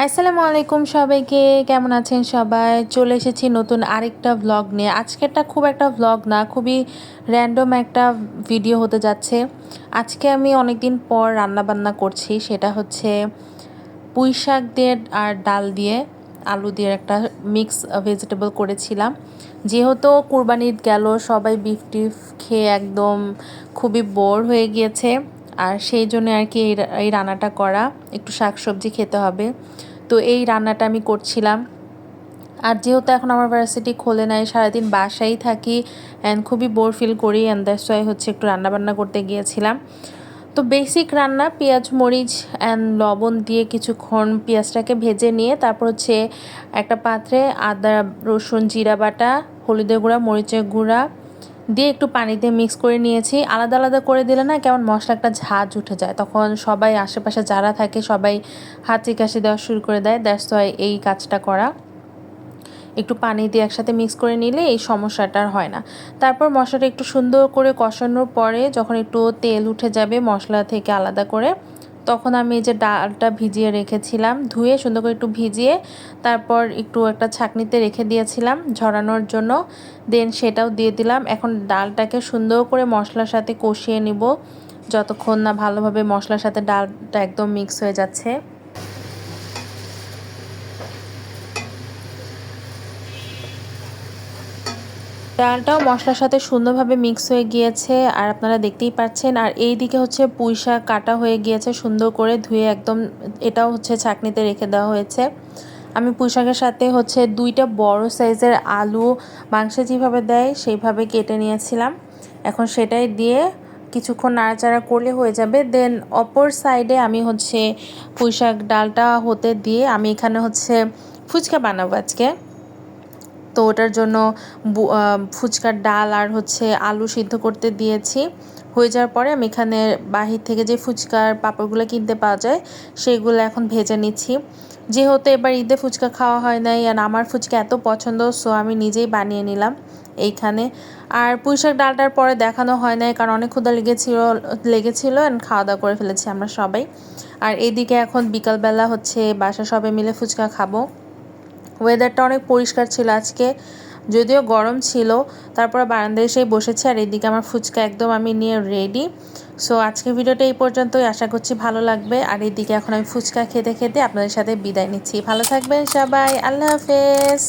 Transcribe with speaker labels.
Speaker 1: আসসালামু আলাইকুম সবাইকে, কেমন আছেন সবাই? চলে এসেছি নতুন আরেকটা ভ্লগ নিয়ে। আজকেরটা খুব একটা ভ্লগ না, খুবই র্যান্ডম একটা ভিডিও হতে যাচ্ছে। আজকে আমি অনেকদিন পর রান্নাবান্না করছি, সেটা হচ্ছে পুঁই শাক দিয়ে আর ডাল দিয়ে আলু দিয়ে একটা মিক্স ভেজিটেবল করেছিলাম। যেহেতু কুরবানি ঈদ গেল, সবাই বিফ টিফ খেয়ে একদম খুবই বোর হয়ে গিয়েছে, আর সেই জন্য আর কি এই রান্নাটা করা। একটু শাকসবজি খেতে হবে, তো এই রান্নাটা আমি করছিলাম। আর যেহেতু এখন আমার ভার্সিটি খোলে নাই, সারাদিন বাসায় থাকি অ্যান্ড খুবই বোর ফিল করি, অ্যান্ড দ্যাটস ওয়াই হচ্ছে একটু রান্নাবান্না করতে গিয়েছিলাম। তো বেসিক রান্না, পেঁয়াজ মরিচ অ্যান্ড লবণ দিয়ে কিছুক্ষণ পেঁয়াজটাকে ভেজে নিয়ে তারপর হচ্ছে একটা পাত্রে আদা রসুন জিরা বাটা, হলুদের গুঁড়া মরিচের গুঁড়া দিয়ে একটু পানি দিয়ে মিক্স করে নিয়েছি। আলাদা আলাদা করে দিলে না কেমন মশলা একটা ঝাঁঝ উঠে যায়, তখন সবাই আশেপাশে যারা থাকে সবাই হাঁচি কাশি দেওয়া শুরু করে দেয়। দ্যাটস ওয়াই এই কাজটা করা। একটু পানি দিয়ে একসাথে মিক্স করে নিলে এই সমস্যাটা আর হয় না। তারপর মশলাটা একটু সুন্দর করে কষানোর পরে যখন একটু তেল উঠে যাবে মশলা থেকে আলাদা করে, তখন আমি এই যে ডালটা ভিজিয়ে রেখেছিলাম, ধুয়ে সুন্দর করে একটু ভিজিয়ে তারপর একটু একটা ছাঁকনিতে রেখে দিয়েছিলাম ঝরানোর জন্য, দেন সেটাও দিয়ে দিলাম। এখন ডালটাকে সুন্দর করে মশলার সাথে কষিয়ে নিব যতক্ষণ না ভালোভাবে মশলার সাথে ডালটা একদম মিক্স হয়ে যাচ্ছে। ডালটাও মশলার সাথে সুন্দরভাবে মিক্স হয়ে গিয়েছে, আর আপনারা দেখতেই পাচ্ছেন। আর এই দিকে হচ্ছে পুঁই শাক কাটা হয়ে গিয়েছে সুন্দর করে ধুয়ে একদম, এটাও হচ্ছে ছাঁকনিতে রেখে দেওয়া হয়েছে। আমি পুঁই শাকের সাথে হচ্ছে 2টা বড় সাইজের আলু মাংসে যেভাবে দেয় সেইভাবে কেটে নিয়েছিলাম। এখন সেটাই দিয়ে কিছুক্ষণ নাড়াচাড়া করলে হয়ে যাবে। দেন অপর সাইডে আমি হচ্ছে পুঁই শাক ডালটা হতে দিয়ে আমি এখানে হচ্ছে ফুচকা বানাবো আজকে। তো ওটার জন্য ফুচকার ডাল আর হচ্ছে আলু সিদ্ধ করতে দিয়েছি। হয়ে যাওয়ার পরে আমি এখানে বাহির থেকে যে ফুচকার পাঁপড়গুলো কিনতে পাওয়া যায় সেইগুলো এখন ভেজে নিচ্ছি। যেহেতু এবার ঈদে ফুচকা খাওয়া হয় নাই, আর আমার ফুচকা এত পছন্দ, সো আমি নিজেই বানিয়ে নিলাম এইখানে। আর পুঁইশাক ডালটার পরে দেখানো হয় নাই কারণ অনেক ক্ষুধা লেগেছিল অ্যান্ড খাওয়া দাওয়া করে ফেলেছি আমরা সবাই। আর এইদিকে এখন বিকালবেলা হচ্ছে বাসা সবাই মিলে ফুচকা খাবো। ওয়েদারটা অনেক পরিষ্কার ছিল আজকে, যদিও গরম ছিল, তারপর বারান্দায় এসেই বসেছি। আর এইদিকে আমার ফুচকা একদম আমি নিয়ে রেডি। সো আজকের ভিডিওটা এই পর্যন্তই, আশা করছি ভালো লাগবে। আর এইদিকে এখন আমি ফুচকা খেতে খেতে আপনাদের সাথে বিদায় নিচ্ছি। ভালো থাকবেন সবাই, আল্লাহ হাফেজ।